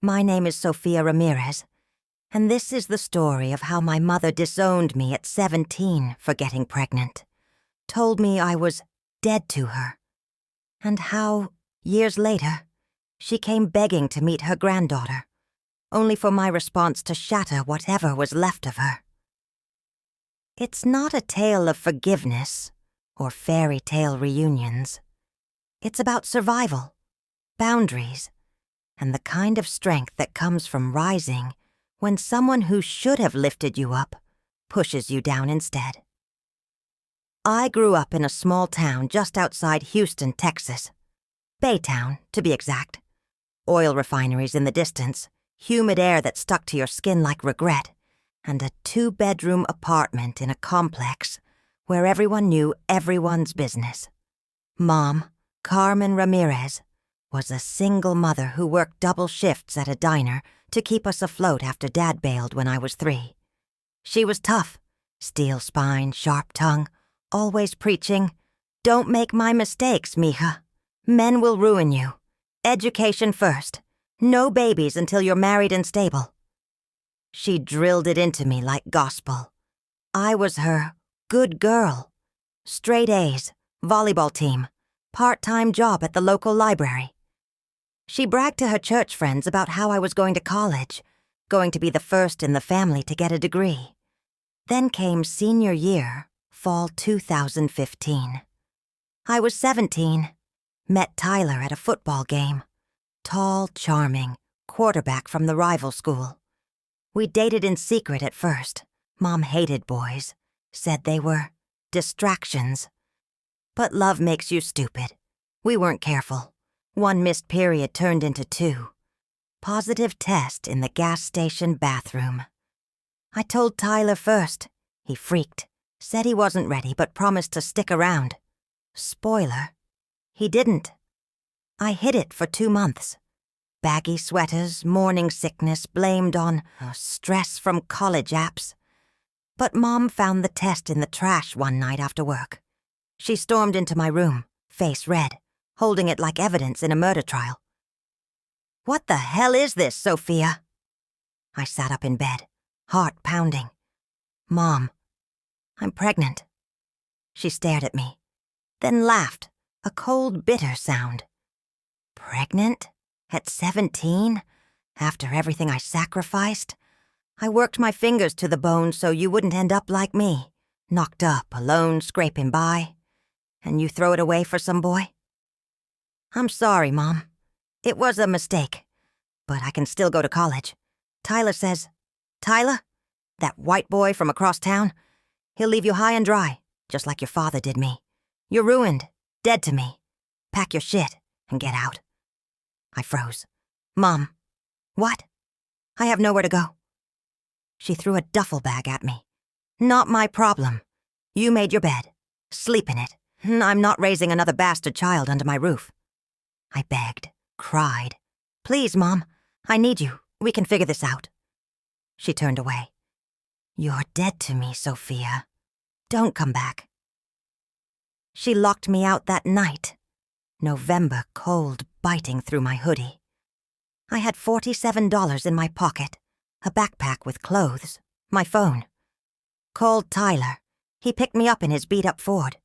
My name is Sofia Ramirez, and this is the story of how my mother disowned me at 17 for getting pregnant, told me I was dead to her, and how, years later, she came begging to meet her granddaughter, only for my response to shatter whatever was left of her. It's not a tale of forgiveness or fairy tale reunions. It's about survival, boundaries, and the kind of strength that comes from rising when someone who should have lifted you up pushes you down instead. I grew up in a small town just outside Houston, Texas. Baytown, to be exact. Oil refineries in the distance, humid air that stuck to your skin like regret, and a 2-bedroom apartment in a complex where everyone knew everyone's business. Mom, Carmen Ramirez, was a single mother who worked double shifts at a diner to keep us afloat after Dad bailed when I was 3. She was tough, steel spine, sharp tongue, always preaching, "Don't make my mistakes, mija. Men will ruin you. Education first. No babies until you're married and stable." She drilled it into me like gospel. I was her good girl. Straight A's, volleyball team, part-time job at the local library. She bragged to her church friends about how I was going to college, going to be the first in the family to get a degree. Then came senior year, fall 2015. I was 17, met Tyler at a football game. Tall, charming, quarterback from the rival school. We dated in secret at first. Mom hated boys, said they were distractions. But love makes you stupid. We weren't careful. 1 missed period turned into 2. Positive test in the gas station bathroom. I told Tyler first. He freaked, said he wasn't ready but promised to stick around. Spoiler, he didn't. I hid it for 2 months. Baggy sweaters, morning sickness blamed on stress from college apps. But Mom found the test in the trash one night after work. She stormed into my room, face red, holding it like evidence in a murder trial. "What the hell is this, Sophia?" I sat up in bed, heart pounding. "Mom, I'm pregnant." She stared at me, then laughed, a cold, bitter sound. Pregnant? At 17? After everything I sacrificed? I worked my fingers to the bone so you wouldn't end up like me, knocked up, alone, scraping by. And you throw it away for some boy? I'm sorry, Mom. It was a mistake. But I can still go to college. Tyler says, Tyler? That white boy from across town? He'll leave you high and dry, just like your father did me. You're ruined, dead to me. Pack your shit and get out. I froze. Mom. What? I have nowhere to go. She threw a duffel bag at me. Not my problem. You made your bed. Sleep in it. I'm not raising another bastard child under my roof. I begged, cried. Please, Mom. I need you. We can figure this out. She turned away. You're dead to me, Sophia. Don't come back. She locked me out that night. November cold biting through my hoodie. I had $47 in my pocket, a backpack with clothes, my phone. Called Tyler. He picked me up in his beat-up Ford.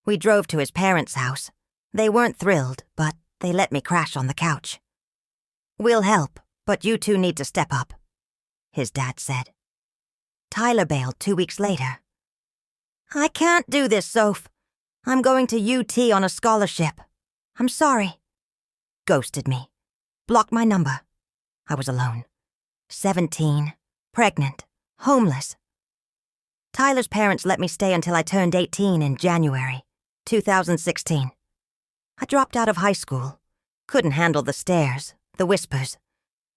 We drove to his parents' house. They weren't thrilled, but they let me crash on the couch. We'll help, but you two need to step up, his dad said. Tyler bailed 2 weeks later. I can't do this, Soph. I'm going to UT on a scholarship. I'm sorry. Ghosted me. Blocked my number. I was alone. 17, pregnant, homeless. Tyler's parents let me stay until I turned 18 in January 2016. I dropped out of high school. Couldn't handle the stares, the whispers.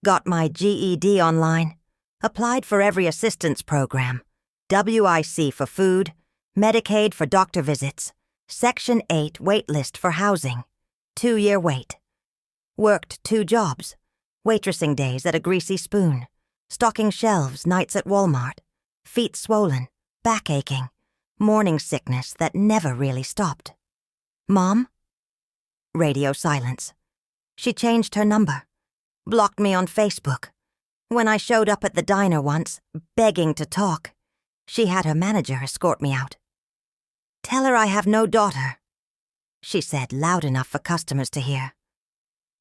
Got my GED online. Applied for every assistance program. WIC for food. Medicaid for doctor visits. Section 8 waitlist for housing. 2-year wait. Worked 2 jobs. Waitressing days at a Greasy Spoon. Stocking shelves nights at Walmart. Feet swollen. Back aching. Morning sickness that never really stopped. Mom? Radio silence. She changed her number. Blocked me on Facebook. When I showed up at the diner once, begging to talk, she had her manager escort me out. "Tell her I have no daughter," she said loud enough for customers to hear.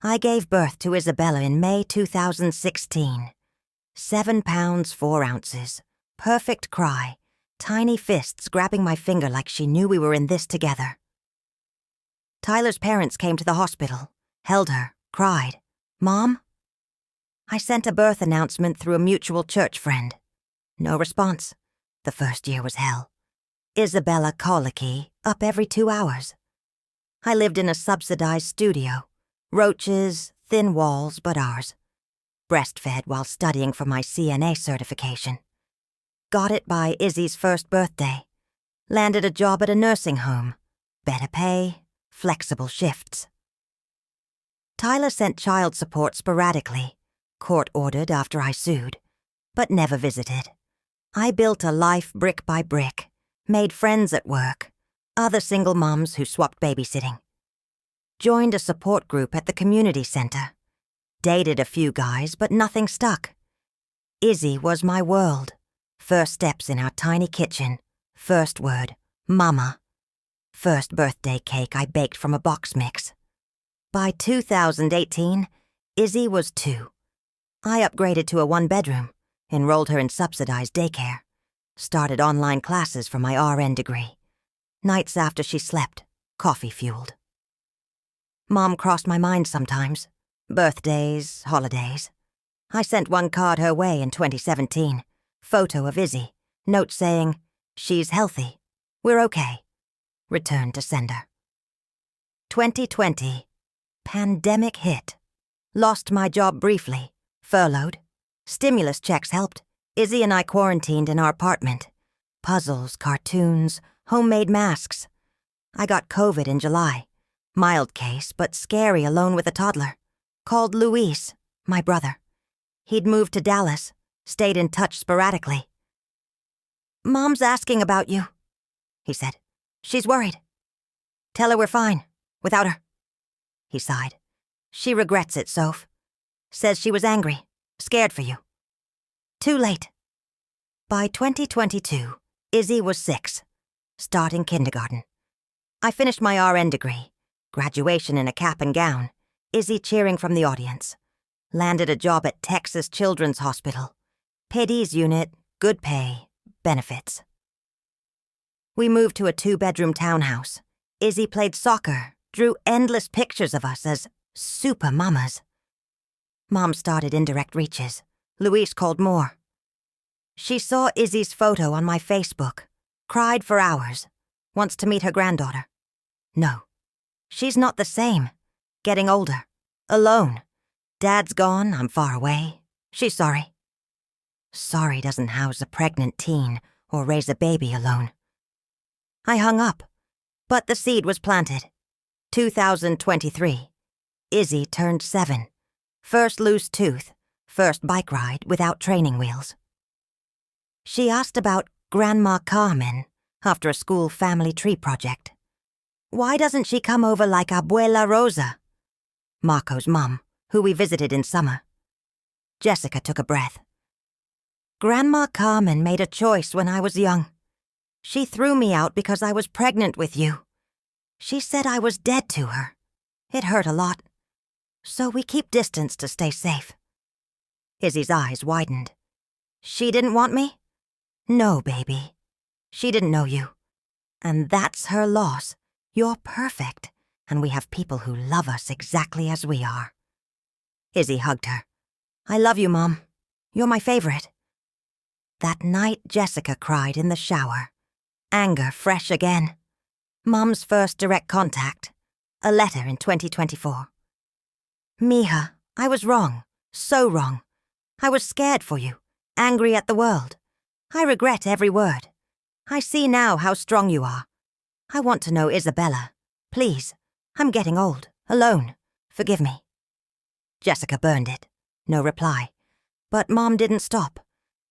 I gave birth to Isabella in May 2016. 7 pounds 4 ounces. Perfect cry. Tiny fists grabbing my finger like she knew we were in this together. Tyler's parents came to the hospital, held her, cried. "Mom?" I sent a birth announcement through a mutual church friend. No response. The first year was hell. Isabella colicky, up every 2 hours. I lived in a subsidized studio. Roaches, thin walls, but ours. Breastfed while studying for my CNA certification. Got it by Izzy's first birthday. Landed a job at a nursing home. Better pay, flexible shifts. Tyler sent child support sporadically, court-ordered after I sued, but never visited. I built a life brick by brick, made friends at work, other single moms who swapped babysitting. Joined a support group at the community center. Dated a few guys, but nothing stuck. Izzy was my world. First steps in our tiny kitchen. First word, Mama. First birthday cake I baked from a box mix. By 2018, Izzy was 2. I upgraded to a 1-bedroom, enrolled her in subsidized daycare, started online classes for my RN degree. Nights after she slept, coffee-fueled. Mom crossed my mind sometimes. Birthdays, holidays. I sent one card her way in 2017. Photo of Izzy. Note saying, "She's healthy. We're okay." Return to sender. 2020. Pandemic hit. Lost my job briefly. Furloughed. Stimulus checks helped. Izzy and I quarantined in our apartment. Puzzles, cartoons, homemade masks. I got COVID in July. Mild case, but scary alone with a toddler. Called Luis, my brother. He'd moved to Dallas, stayed in touch sporadically. "Mom's asking about you," he said. "She's worried. Tell her we're fine, without her." He sighed. "She regrets it, Soph. Says she was angry, scared for you. Too late." By 2022, Izzy was 6, starting kindergarten. I finished my RN degree, graduation in a cap and gown, Izzy cheering from the audience. Landed a job at Texas Children's Hospital. Peds unit, good pay, benefits. We moved to a 2-bedroom townhouse. Izzy played soccer, drew endless pictures of us as super mamas. Mom started indirect reaches. Luis called more. She saw Izzy's photo on my Facebook, cried for hours, wants to meet her granddaughter. No, she's not the same. Getting older, alone. Dad's gone, I'm far away. She's sorry. Sorry doesn't house a pregnant teen or raise a baby alone. I hung up, but the seed was planted. 2023. Izzy turned 7. First loose tooth, first bike ride without training wheels. She asked about Grandma Carmen after a school family tree project. Why doesn't she come over like Abuela Rosa? Marco's mom, who we visited in summer. Jessica took a breath. Grandma Carmen made a choice when I was young. She threw me out because I was pregnant with you. She said I was dead to her. It hurt a lot. So we keep distance to stay safe. Izzy's eyes widened. She didn't want me? No, baby. She didn't know you. And that's her loss. You're perfect, and we have people who love us exactly as we are. Izzy hugged her. I love you, Mom. You're my favorite. That night, Jessica cried in the shower. Anger fresh again. Mom's first direct contact. A letter in 2024. Mija, I was wrong. So wrong. I was scared for you. Angry at the world. I regret every word. I see now how strong you are. I want to know Isabella. Please. I'm getting old. Alone. Forgive me. Jessica burned it. No reply. But Mom didn't stop.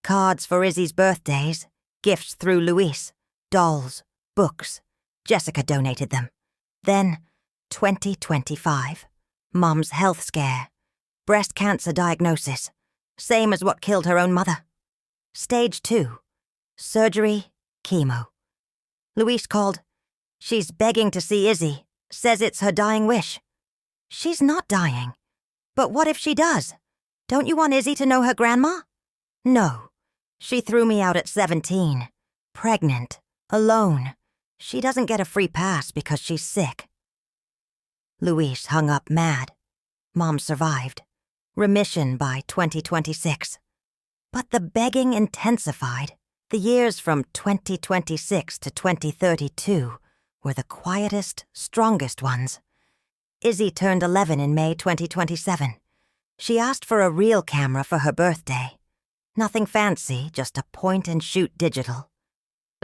Cards for Izzy's birthdays. Gifts through Luis. Dolls. Books. Jessica donated them. Then, 2025. Mom's health scare. Breast cancer diagnosis, same as what killed her own mother. Stage 2. Surgery, chemo. Luis called. She's begging to see Izzy, says it's her dying wish. She's not dying. But what if she does? Don't you want Izzy to know her grandma? No. She threw me out at 17. Pregnant. Alone. She doesn't get a free pass because she's sick. Luis hung up mad. Mom survived. Remission by 2026. But the begging intensified. The years from 2026 to 2032 were the quietest, strongest ones. Izzy turned 11 in May 2027. She asked for a real camera for her birthday. Nothing fancy, just a point-and-shoot digital.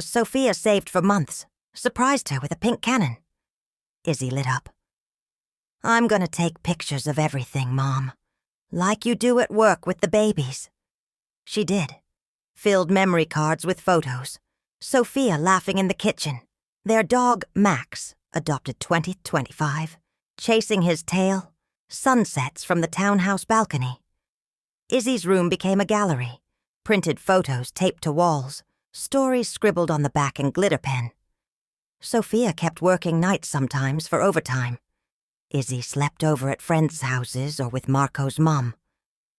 Sophia saved for months, surprised her with a pink Canon. Izzy lit up. I'm gonna take pictures of everything, Mom. Like you do at work with the babies. She did. Filled memory cards with photos. Sophia laughing in the kitchen. Their dog, Max, adopted 2025, chasing his tail. Sunsets from the townhouse balcony. Izzy's room became a gallery. Printed photos taped to walls. Stories scribbled on the back in glitter pen. Sophia kept working nights sometimes for overtime. Izzy slept over at friends' houses or with Marco's mom,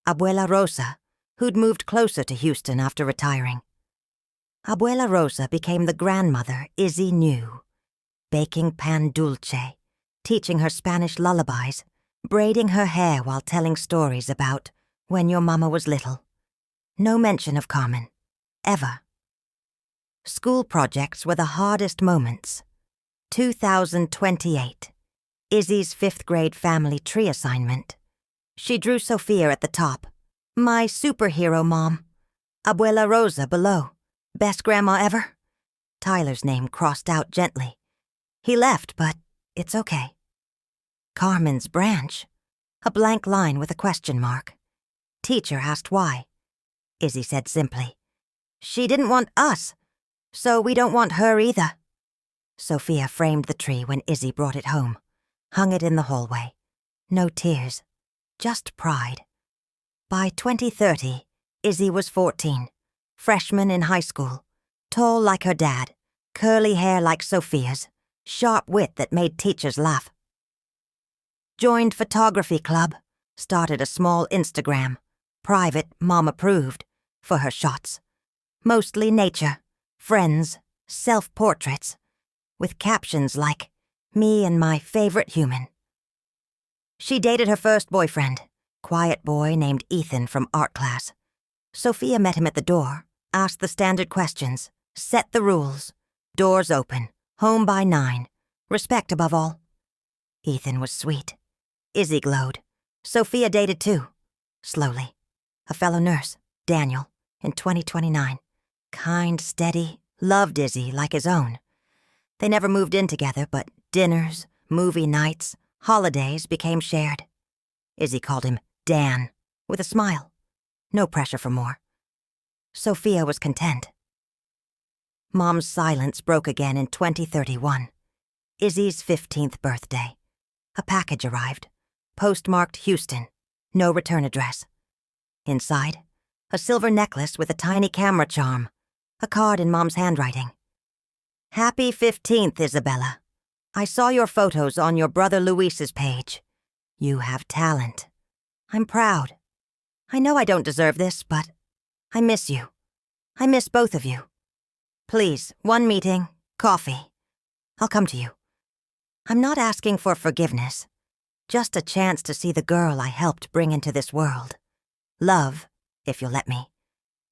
Abuela Rosa, who'd moved closer to Houston after retiring. Abuela Rosa became the grandmother Izzy knew, baking pan dulce, teaching her Spanish lullabies, braiding her hair while telling stories about when your mama was little. No mention of Carmen. Ever. School projects were the hardest moments. 2028. Izzy's 5th grade family tree assignment. She drew Sophia at the top. My superhero mom. Abuela Rosa below. Best grandma ever. Tyler's name crossed out gently. He left, but it's okay. Carmen's branch. A blank line with a question mark. Teacher asked why. Izzy said simply, She didn't want us, so we don't want her either. Sophia framed the tree when Izzy brought it home. Hung it in the hallway. No tears. Just pride. By 2030, Izzy was 14. Freshman in high school. Tall like her dad. Curly hair like Sophia's. Sharp wit that made teachers laugh. Joined photography club. Started a small Instagram. Private, mom approved. For her shots. Mostly nature. Friends. Self-portraits. With captions like, me and my favorite human. She dated her first boyfriend. Quiet boy named Ethan from art class. Sophia met him at the door. Asked the standard questions. Set the rules. Doors open. Home by 9. Respect above all. Ethan was sweet. Izzy glowed. Sophia dated too. Slowly. A fellow nurse, Daniel, in 2029. Kind, steady, loved Izzy like his own. They never moved in together, but dinners, movie nights, holidays became shared. Izzy called him Dan, with a smile. No pressure for more. Sophia was content. Mom's silence broke again in 2031. Izzy's 15th birthday. A package arrived. Postmarked Houston. No return address. Inside, a silver necklace with a tiny camera charm. A card in Mom's handwriting. Happy 15th, Isabella. I saw your photos on your brother Luis's page. You have talent. I'm proud. I know I don't deserve this, but I miss you. I miss both of you. Please, one meeting, coffee. I'll come to you. I'm not asking for forgiveness. Just a chance to see the girl I helped bring into this world. Love, if you'll let me.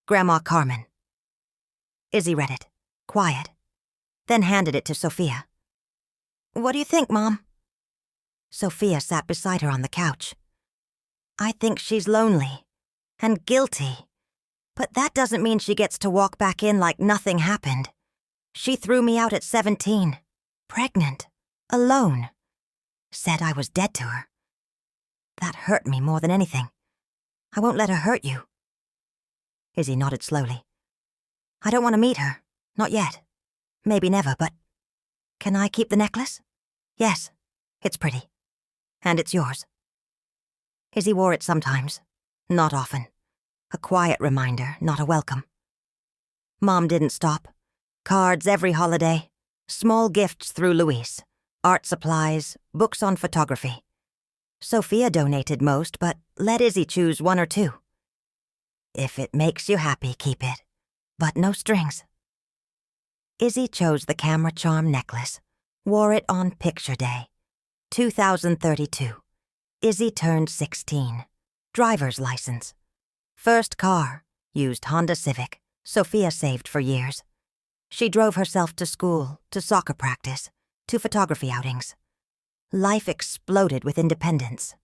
Grandma Carmen. Izzy read it, quiet, then handed it to Sophia. What do you think, Mom? Sophia sat beside her on the couch. I think she's lonely and guilty, but that doesn't mean she gets to walk back in like nothing happened. She threw me out at 17, pregnant, alone. Said I was dead to her. That hurt me more than anything. I won't let her hurt you. Izzy nodded slowly. I don't want to meet her. Not yet. Maybe never, but... Can I keep the necklace? Yes. It's pretty. And it's yours. Izzy wore it sometimes, not often. A quiet reminder, not a welcome. Mom didn't stop. Cards every holiday, small gifts through Luis, art supplies, books on photography. Sophia donated most, but let Izzy choose one or two. If it makes you happy, keep it, but no strings. Izzy chose the camera charm necklace, wore it on picture day. 2032. Izzy turned 16. Driver's license. First car, used Honda Civic, Sophia saved for years. She drove herself to school, to soccer practice, to photography outings. Life exploded with independence.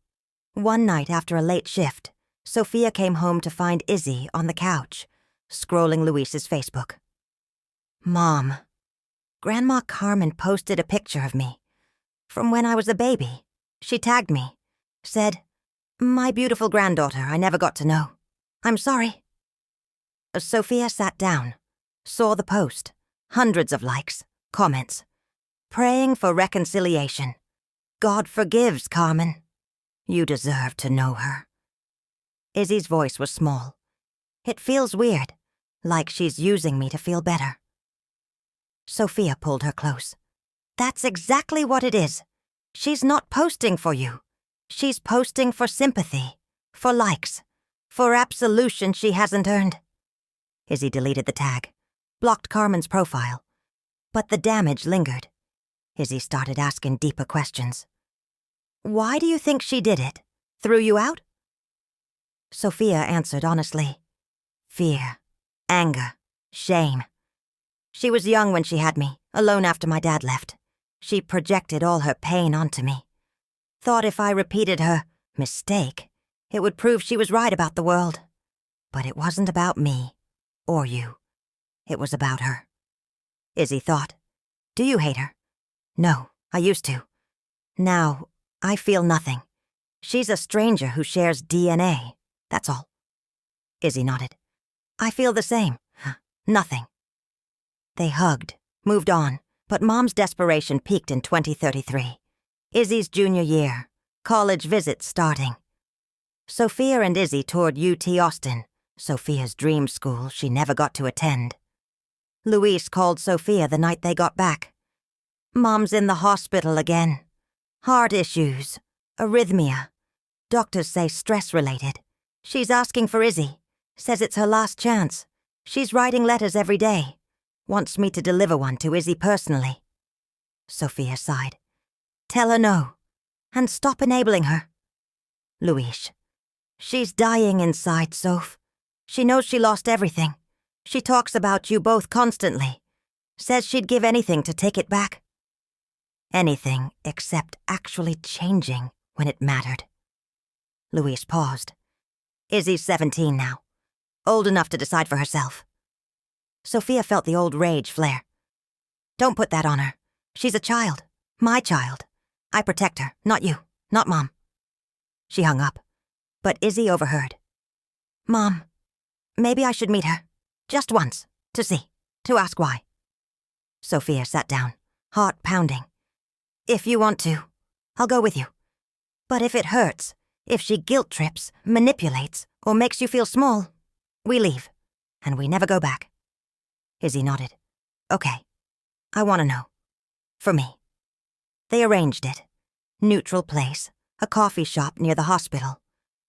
One night after a late shift, Sophia came home to find Izzy on the couch, scrolling Luis's Facebook. Mom, Grandma Carmen posted a picture of me. From when I was a baby. She tagged me. Said, "My beautiful granddaughter I never got to know. I'm sorry." Sophia sat down, saw the post, hundreds of likes, comments. Praying for reconciliation. God forgives, Carmen. You deserve to know her. Izzy's voice was small. It feels weird, like she's using me to feel better. Sophia pulled her close. That's exactly what it is. She's not posting for you. She's posting for sympathy, for likes, for absolution she hasn't earned. Izzy deleted the tag, blocked Carmen's profile. But the damage lingered. Izzy started asking deeper questions. Why do you think she did it? Threw you out? Sophia answered honestly. Fear, anger, shame. She was young when she had me, alone after my dad left. She projected all her pain onto me. Thought if I repeated her mistake, it would prove she was right about the world. But it wasn't about me, or you. It was about her. Izzy thought. Do you hate her? No, I used to. Now, I feel nothing. She's a stranger who shares DNA, that's all. Izzy nodded. I feel the same. Nothing. They hugged, moved on, but Mom's desperation peaked in 2033. Izzy's junior year, college visits starting. Sophia and Izzy toured UT Austin, Sophia's dream school she never got to attend. Luis called Sophia the night they got back. Mom's in the hospital again. Heart issues, arrhythmia. Doctors say stress-related. She's asking for Izzy. Says it's her last chance. She's writing letters every day. Wants me to deliver one to Izzy personally. Sophia sighed. Tell her no. And stop enabling her. Luis. She's dying inside, Soph. She knows she lost everything. She talks about you both constantly. Says she'd give anything to take it back. Anything except actually changing when it mattered. Luis paused. Izzy's 17 now. Old enough to decide for herself. Sophia felt the old rage flare. Don't put that on her. She's a child. My child. I protect her, not you, not Mom. She hung up, but Izzy overheard. Mom, maybe I should meet her. Just once, to see, to ask why. Sophia sat down, heart pounding. If you want to, I'll go with you. But if it hurts, if she guilt trips, manipulates, or makes you feel small, we leave, and we never go back. Izzy nodded. Okay. I want to know. For me. They arranged it. Neutral place, a coffee shop near the hospital.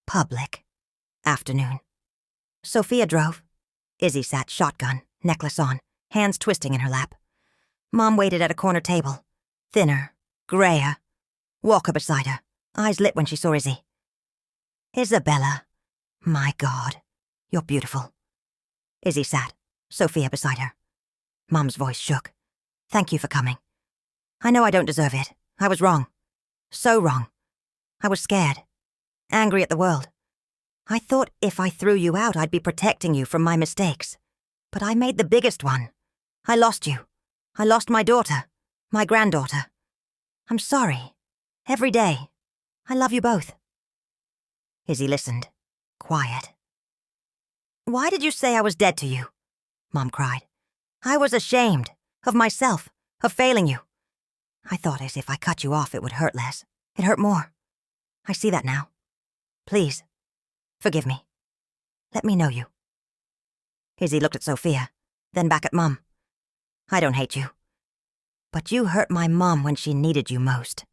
Public. Afternoon. Sophia drove. Izzy sat shotgun, necklace on, hands twisting in her lap. Mom waited at a corner table. Thinner, grayer. Walker beside her, eyes lit when she saw Izzy. Isabella. My God. You're beautiful. Izzy sat, Sophia beside her. Mom's voice shook. Thank you for coming. I know I don't deserve it. I was wrong. So wrong. I was scared. Angry at the world. I thought if I threw you out, I'd be protecting you from my mistakes. But I made the biggest one. I lost you. I lost my daughter. My granddaughter. I'm sorry. Every day. I love you both. Izzy listened. Quiet. Why did you say I was dead to you? Mom cried. I was ashamed. Of myself. Of failing you. I thought as if I cut you off it would hurt less. It hurt more. I see that now. Please, forgive me. Let me know you. Izzy looked at Sophia, then back at Mom. I don't hate you. But you hurt my mom when she needed you most.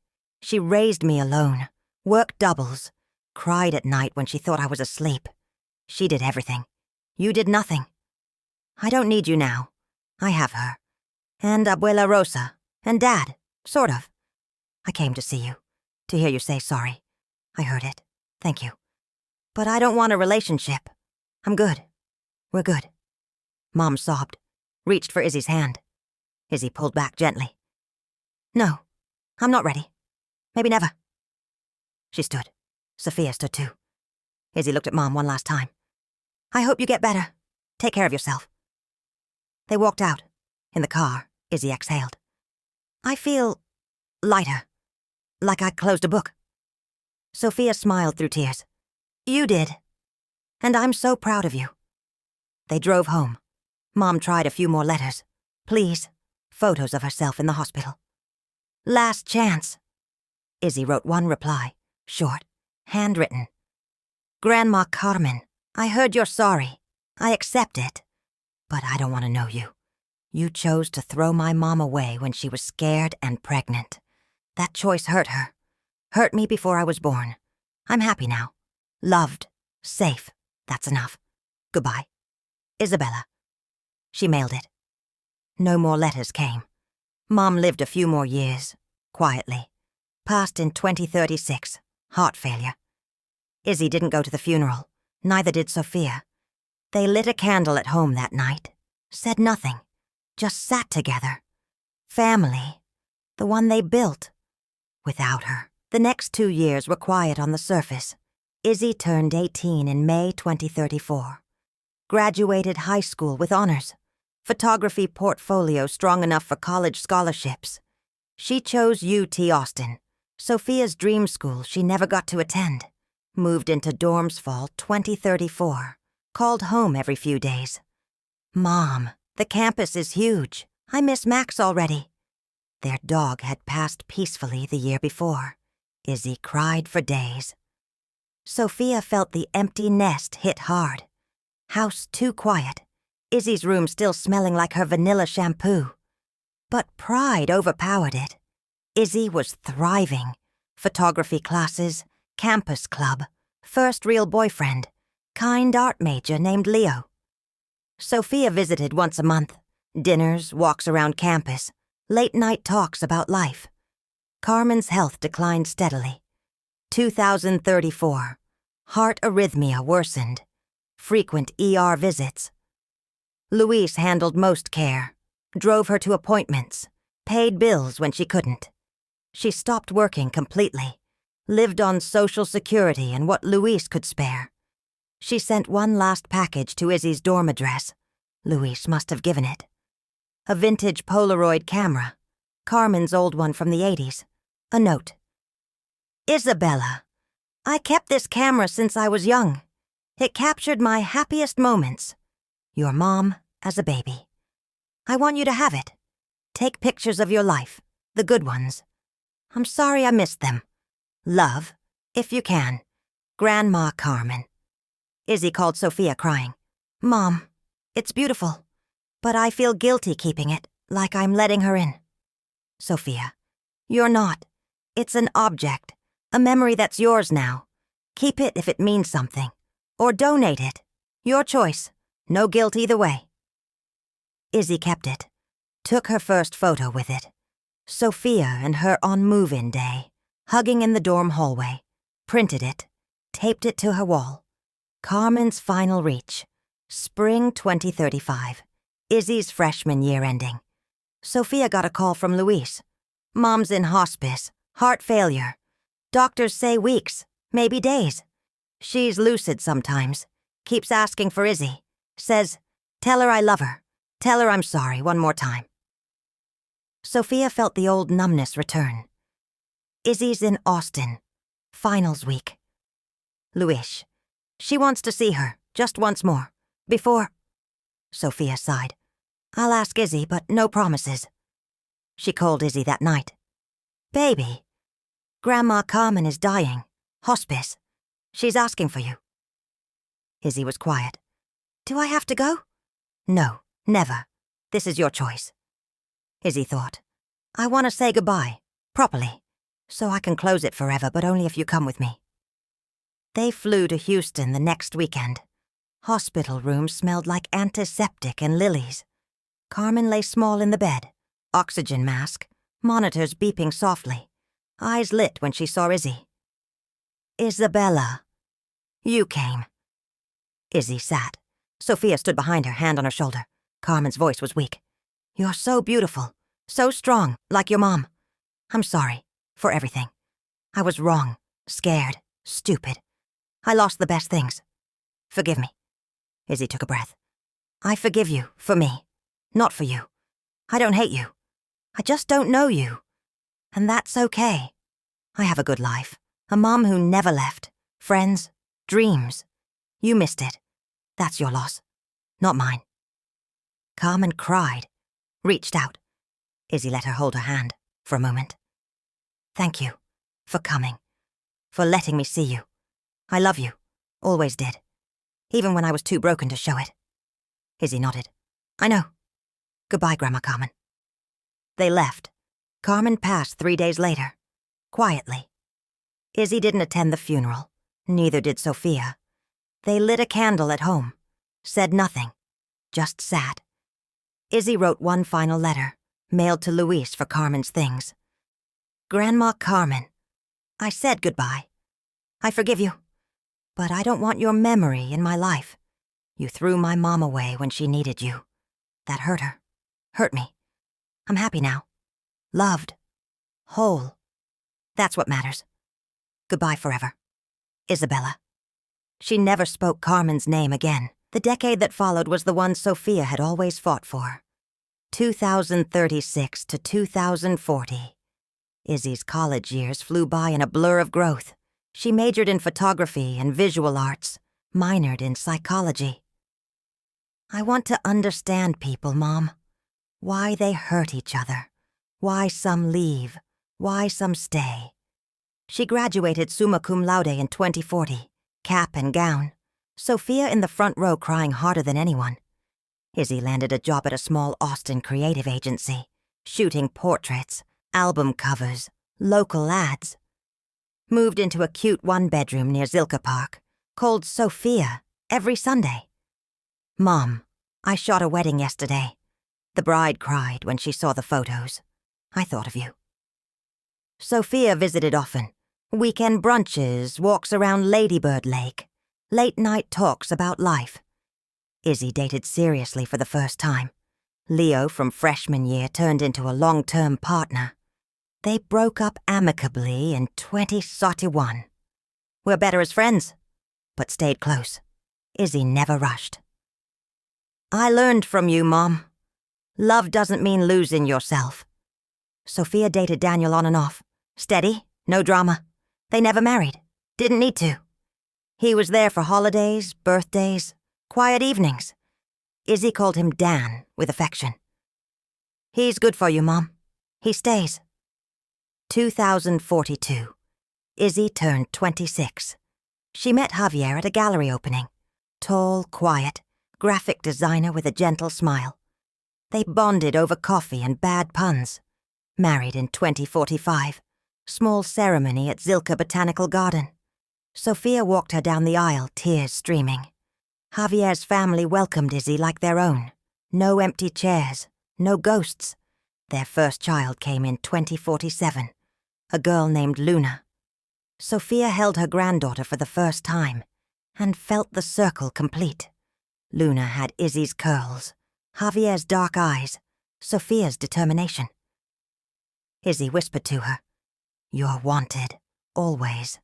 She raised me alone, worked doubles, cried at night when she thought I was asleep. She did everything. You did nothing. I don't need you now. I have her. And Abuela Rosa. And Dad, sort of. I came to see you, to hear you say sorry. I heard it. Thank you. But I don't want a relationship. I'm good. We're good. Mom sobbed, reached for Izzy's hand. Izzy pulled back gently. No, I'm not ready. Maybe never. She stood. Sophia stood too. Izzy looked at Mom one last time. I hope you get better. Take care of yourself. They walked out. In the car, Izzy exhaled. I feel lighter, like I closed a book. Sophia smiled through tears. You did. And I'm so proud of you. They drove home. Mom tried a few more letters. Please. Photos of herself in the hospital. Last chance. Izzy wrote one reply, short, handwritten. Grandma Carmen, I heard you're sorry. I accept it. But I don't want to know you. You chose to throw my mom away when she was scared and pregnant. That choice hurt her. Hurt me before I was born. I'm happy now. Loved. Safe. That's enough. Goodbye. Isabella. She mailed it. No more letters came. Mom lived a few more years, quietly. Passed in 2036. Heart failure. Izzy didn't go to the funeral. Neither did Sophia. They lit a candle at home that night. Said nothing. Just sat together. Family. The one they built. Without her. The next 2 years were quiet on the surface. Izzy turned 18 in May 2034. Graduated high school with honors. Photography portfolio strong enough for college scholarships. She chose UT Austin, Sophia's dream school she never got to attend. Moved into dorms fall 2034. Called home every few days. Mom, the campus is huge. I miss Max already. Their dog had passed peacefully the year before. Izzy cried for days. Sophia felt the empty nest hit hard. House too quiet. Izzy's room still smelling like her vanilla shampoo. But pride overpowered it. Izzy was thriving. Photography classes, campus club, first real boyfriend, kind art major named Leo. Sophia visited once a month. Dinners, walks around campus, late-night talks about life. Carmen's health declined steadily. 2034. Heart arrhythmia worsened. Frequent ER visits. Luis handled most care. Drove her to appointments. Paid bills when she couldn't. She stopped working completely. Lived on Social Security and what Luis could spare. She sent one last package to Izzy's dorm address. Luis must have given it. A vintage Polaroid camera. Carmen's old one from the 80s. A note. Isabella, I kept this camera since I was young. It captured my happiest moments. Your mom as a baby. I want you to have it. Take pictures of your life, the good ones. I'm sorry I missed them. Love, if you can. Grandma Carmen. Izzy called Sophia crying. Mom, it's beautiful, but I feel guilty keeping it, like I'm letting her in. Sophia, you're not. It's an object, a memory that's yours now. Keep it if it means something, or donate it. Your choice. No guilt either way. Izzy kept it. Took her first photo with it. Sophia and her on move-in day, hugging in the dorm hallway. Printed it. Taped it to her wall. Carmen's final reach. Spring 2035. Izzy's freshman year ending. Sophia got a call from Luis. Mom's in hospice. Heart failure. Doctors say weeks, maybe days. She's lucid sometimes. Keeps asking for Izzy. Says, tell her I love her. Tell her I'm sorry one more time. Sophia felt the old numbness return. Izzy's in Austin. Finals week. Luis. She wants to see her, just once more. Before... Sophia sighed. I'll ask Izzy, but no promises. She called Izzy that night. Baby. Grandma Carmen is dying. Hospice. She's asking for you." Izzy was quiet. "Do I have to go?" "No, never. This is your choice." Izzy thought. "I want to say goodbye, properly, so I can close it forever, but only if you come with me." They flew to Houston the next weekend. Hospital rooms smelled like antiseptic and lilies. Carmen lay small in the bed, oxygen mask, monitors beeping softly, eyes lit when she saw Izzy. "Isabella, you came." Izzy sat. Sophia stood behind her, hand on her shoulder. Carmen's voice was weak. "You're so beautiful, so strong, like your mom. I'm sorry for everything. I was wrong, scared, stupid. I lost the best things. Forgive me." Izzy took a breath. "I forgive you for me, not for you. I don't hate you. I just don't know you. And that's okay. I have a good life, a mom who never left, friends, dreams. You missed it. That's your loss, not mine." Carmen cried, reached out. Izzy let her hold her hand for a moment. "Thank you for coming, for letting me see you. I love you, always did, even when I was too broken to show it." Izzy nodded. "I know. Goodbye, Grandma Carmen." They left. Carmen passed 3 days later, quietly. Izzy didn't attend the funeral, neither did Sophia. They lit a candle at home, said nothing, just sat. Izzy wrote one final letter, mailed to Luis for Carmen's things. "Grandma Carmen, I said goodbye. I forgive you, but I don't want your memory in my life. You threw my mom away when she needed you. That hurt her, hurt me. I'm happy now, loved, whole. That's what matters. Goodbye forever. Isabella." She never spoke Carmen's name again. The decade that followed was the one Sophia had always fought for. 2036 to 2040. Izzy's college years flew by in a blur of growth. She majored in photography and visual arts, minored in psychology. "I want to understand people, Mom. Why they hurt each other. Why some leave. Why some stay." She graduated summa cum laude in 2040, cap and gown. Sophia in the front row crying harder than anyone. Izzy landed a job at a small Austin creative agency, shooting portraits, album covers, local ads. Moved into a cute one-bedroom near Zilka Park, called Sophia every Sunday. "Mom, I shot a wedding yesterday. The bride cried when she saw the photos. I thought of you." Sophia visited often. Weekend brunches, walks around Ladybird Lake, late-night talks about life. Izzy dated seriously for the first time. Leo from freshman year turned into a long-term partner. They broke up amicably in 2031. We're better as friends, but stayed close. Izzy never rushed. "I learned from you, Mom. Love doesn't mean losing yourself." Sophia dated Daniel on and off. Steady, no drama. They never married. Didn't need to. He was there for holidays, birthdays, quiet evenings. Izzy called him Dan with affection. "He's good for you, Mom. He stays." 2042. Izzy turned 26. She met Javier at a gallery opening. Tall, quiet, graphic designer with a gentle smile. They bonded over coffee and bad puns. Married in 2045. Small ceremony at Zilka Botanical Garden. Sophia walked her down the aisle, tears streaming. Javier's family welcomed Izzy like their own. No empty chairs, no ghosts. Their first child came in 2047, a girl named Luna. Sophia held her granddaughter for the first time and felt the circle complete. Luna had Izzy's curls, Javier's dark eyes, Sophia's determination. Izzy whispered to her, "You're wanted, always,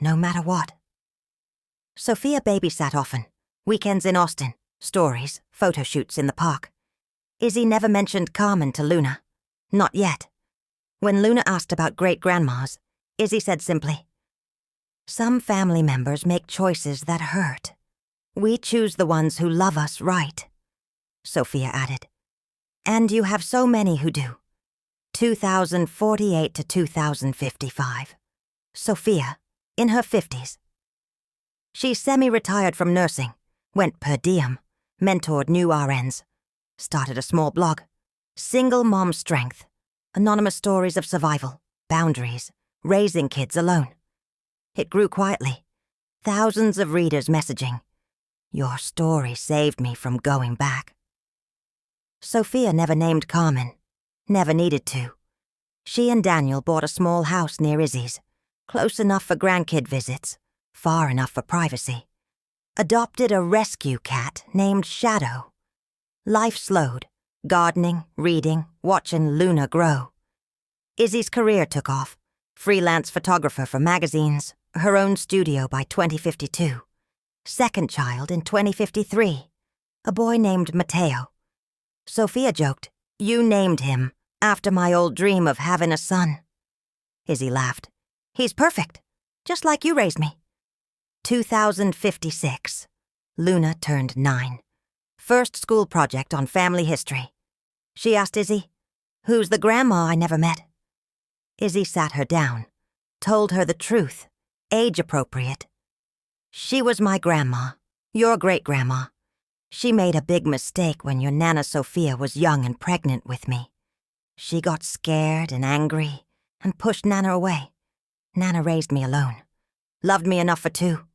no matter what." Sophia babysat often, weekends in Austin, stories, photo shoots in the park. Izzy never mentioned Carmen to Luna. Not yet. When Luna asked about great-grandmas, Izzy said simply, "Some family members make choices that hurt. We choose the ones who love us right." Sophia added, "And you have so many who do. 2048 to 2055. Sophia, in her 50s. She semi-retired from nursing, went per diem, mentored new RNs, started a small blog. Single Mom Strength, anonymous stories of survival, boundaries, raising kids alone. It grew quietly. Thousands of readers messaging. Your story saved me from going back. Sophia never named Carmen. Never needed to. She and Daniel bought a small house near Izzy's, close enough for grandkid visits, far enough for privacy. Adopted a rescue cat named Shadow. Life slowed, gardening, reading, watching Luna grow. Izzy's career took off, freelance photographer for magazines, her own studio by 2052. Second child in 2053, a boy named Mateo. Sophia joked, "You named him after my old dream of having a son." Izzy laughed. "He's perfect, just like you raised me." 2056. Luna turned 9. First school project on family history. She asked Izzy, "Who's the grandma I never met?" Izzy sat her down, told her the truth, age-appropriate. "She was my grandma, your great-grandma. She made a big mistake when your Nana Sophia was young and pregnant with me. She got scared and angry and pushed Nana away. Nana raised me alone. Loved me enough for 2.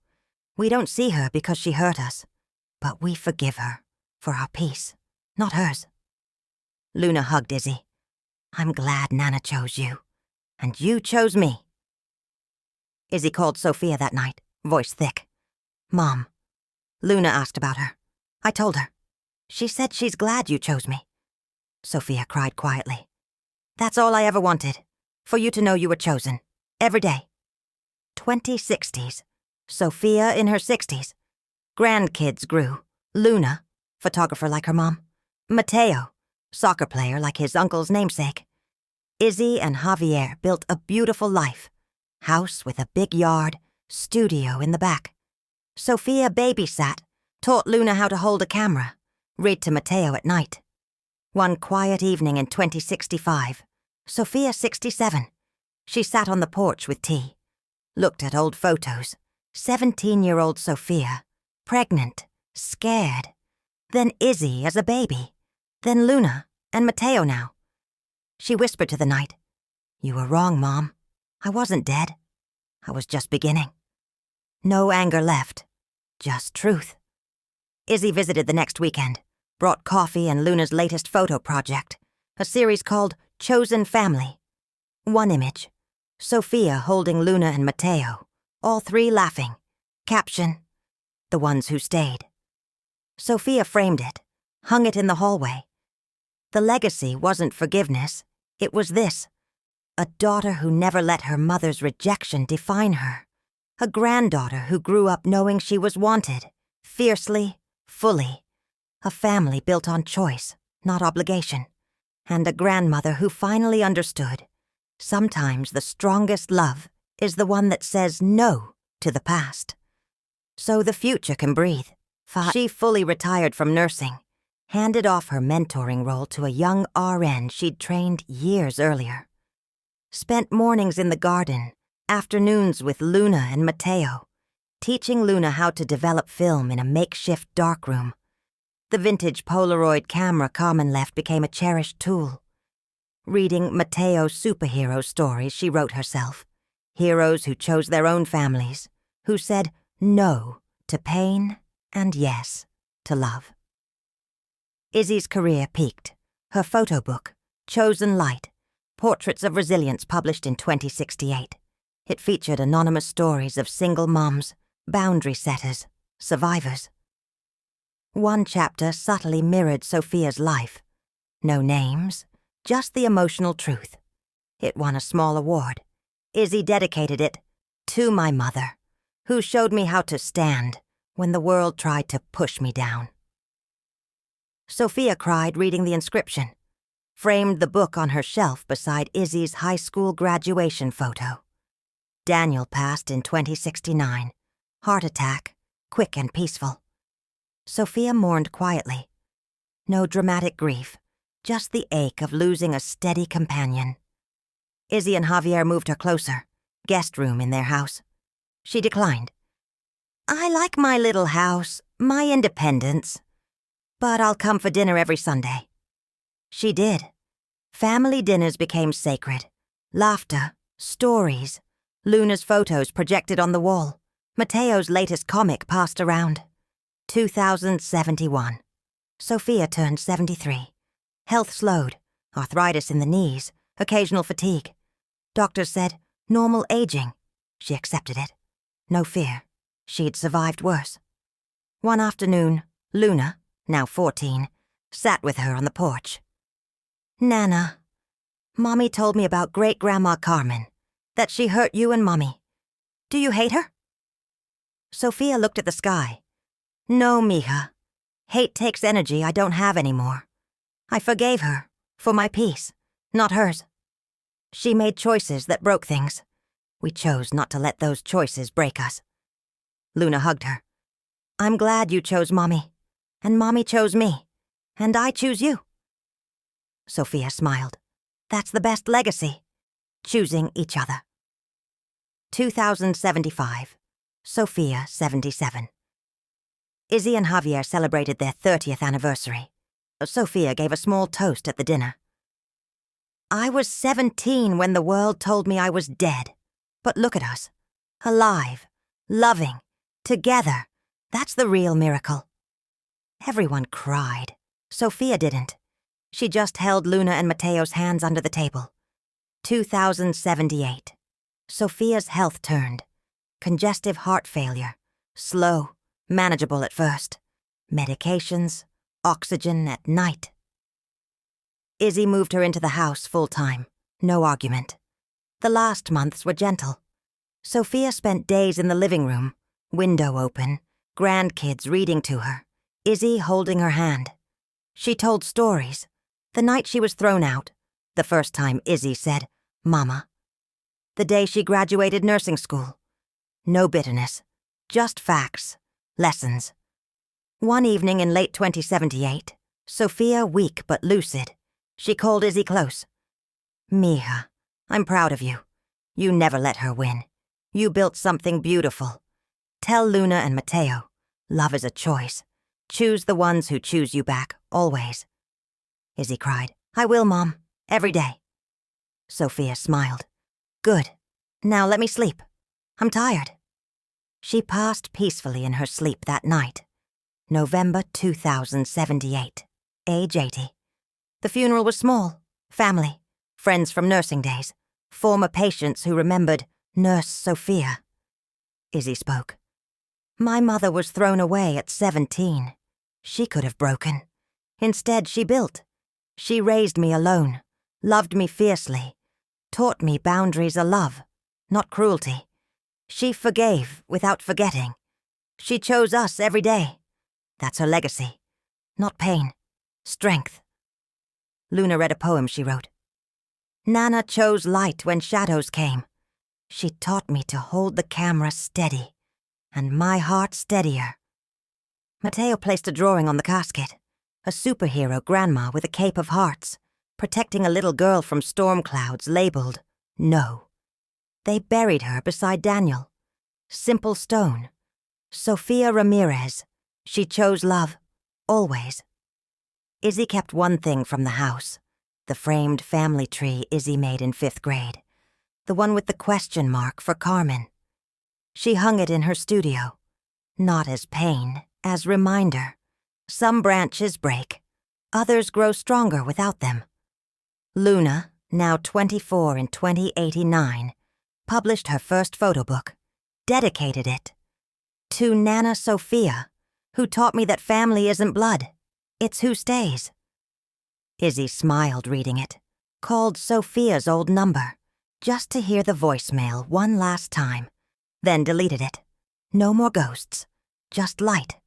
We don't see her because she hurt us, but we forgive her for our peace, not hers." Luna hugged Izzy. "I'm glad Nana chose you, and you chose me." Izzy called Sophia that night, voice thick. "Mom." Luna asked about her. I told her. She said she's glad you chose me. Sophia cried quietly. "That's all I ever wanted, for you to know you were chosen, every day." 2060s. Sophia in her 60s. Grandkids grew. Luna, photographer like her mom. Mateo, soccer player like his uncle's namesake. Izzy and Javier built a beautiful life. House with a big yard, studio in the back. Sophia babysat, taught Luna how to hold a camera, read to Mateo at night. One quiet evening in 2065, Sophia 67, she sat on the porch with tea, looked at old photos. 17-year-old Sophia, pregnant, scared. Then Izzy as a baby. Then Luna and Mateo now. She whispered to the night, "You were wrong, Mom. I wasn't dead. I was just beginning." No anger left, just truth. Izzy visited the next weekend, brought coffee and Luna's latest photo project, a series called Chosen Family. One image, Sophia holding Luna and Mateo, all 3 laughing. Caption, "The ones who stayed." Sophia framed it, hung it in the hallway. The legacy wasn't forgiveness, it was this: a daughter who never let her mother's rejection define her. A granddaughter who grew up knowing she was wanted, fiercely, fully. A family built on choice, not obligation. And a grandmother who finally understood. Sometimes the strongest love is the one that says no to the past. So the future can breathe. She fully retired from nursing, handed off her mentoring role to a young RN she'd trained years earlier. Spent mornings in the garden, afternoons with Luna and Mateo, teaching Luna how to develop film in a makeshift darkroom. The vintage Polaroid camera Carmen left became a cherished tool. Reading Mateo's superhero stories she wrote herself. Heroes who chose their own families, who said no to pain and yes to love. Izzy's career peaked. Her photo book, Chosen Light, Portraits of Resilience, published in 2068. It featured anonymous stories of single moms, boundary setters, survivors. One chapter subtly mirrored Sophia's life. No names, just the emotional truth. It won a small award. Izzy dedicated it to my mother, who showed me how to stand when the world tried to push me down. Sophia cried reading the inscription, framed the book on her shelf beside Izzy's high school graduation photo. Daniel passed in 2069. Heart attack, quick and peaceful. Sophia mourned quietly. No dramatic grief, just the ache of losing a steady companion. Izzy and Javier moved her closer, guest room in their house. She declined. I like my little house, my independence. But I'll come for dinner every Sunday. She did. Family dinners became sacred. Laughter, stories, Luna's photos projected on the wall. Mateo's latest comic passed around. 2071. Sophia turned 73. Health slowed, arthritis in the knees, occasional fatigue. Doctors said, normal aging. She accepted it. No fear. She'd survived worse. One afternoon, Luna, now 14, sat with her on the porch. Nana, Mommy told me about Great-Grandma Carmen, that she hurt you and Mommy. Do you hate her? Sophia looked at the sky. No, mija. Hate takes energy I don't have anymore. I forgave her, for my peace, not hers. She made choices that broke things. We chose not to let those choices break us. Luna hugged her. I'm glad you chose Mommy, and Mommy chose me, and I choose you. Sophia smiled. That's the best legacy, choosing each other. 2075. Sophia, 77. Izzy and Javier celebrated their 30th anniversary. Sophia gave a small toast at the dinner. I was 17 when the world told me I was dead. But look at us. Alive, loving, together. That's the real miracle. Everyone cried. Sophia didn't. She just held Luna and Mateo's hands under the table. 2078. Sophia's health turned. Congestive heart failure. Slow, manageable at first. Medications, oxygen at night. Izzy moved her into the house full-time. No argument. The last months were gentle. Sophia spent days in the living room, window open, grandkids reading to her, Izzy holding her hand. She told stories. The night she was thrown out, the first time Izzy said, Mama. The day she graduated nursing school. No bitterness, just facts, lessons. One evening in late 2078, Sophia weak but lucid, she called Izzy close. Mija, I'm proud of you. You never let her win. You built something beautiful. Tell Luna and Mateo, love is a choice. Choose the ones who choose you back, always. Izzy cried, I will, Mom, every day. Sophia smiled. Good. Now let me sleep. I'm tired. She passed peacefully in her sleep that night. November 2078, age 80. The funeral was small, family, friends from nursing days, former patients who remembered Nurse Sophia. Izzy spoke. My mother was thrown away at 17. She could have broken. Instead, she built. She raised me alone, loved me fiercely, taught me boundaries are love, not cruelty. She forgave without forgetting. She chose us every day. That's her legacy. Not pain, strength. Luna read a poem she wrote. Nana chose light when shadows came. She taught me to hold the camera steady, and my heart steadier. Mateo placed a drawing on the casket. A superhero grandma with a cape of hearts, protecting a little girl from storm clouds labeled No. They buried her beside Daniel. Simple stone. Sophia Ramirez. She chose love, always. Izzy kept one thing from the house. The framed family tree Izzy made in 5th grade. The one with the question mark for Carmen. She hung it in her studio. Not as pain, as reminder. Some branches break. Others grow stronger without them. Luna, now 24 in 2089, published her first photo book, dedicated it to Nana Sophia, who taught me that family isn't blood, it's who stays. Izzy smiled reading it, called Sophia's old number, just to hear the voicemail one last time, then deleted it. No more ghosts, just light.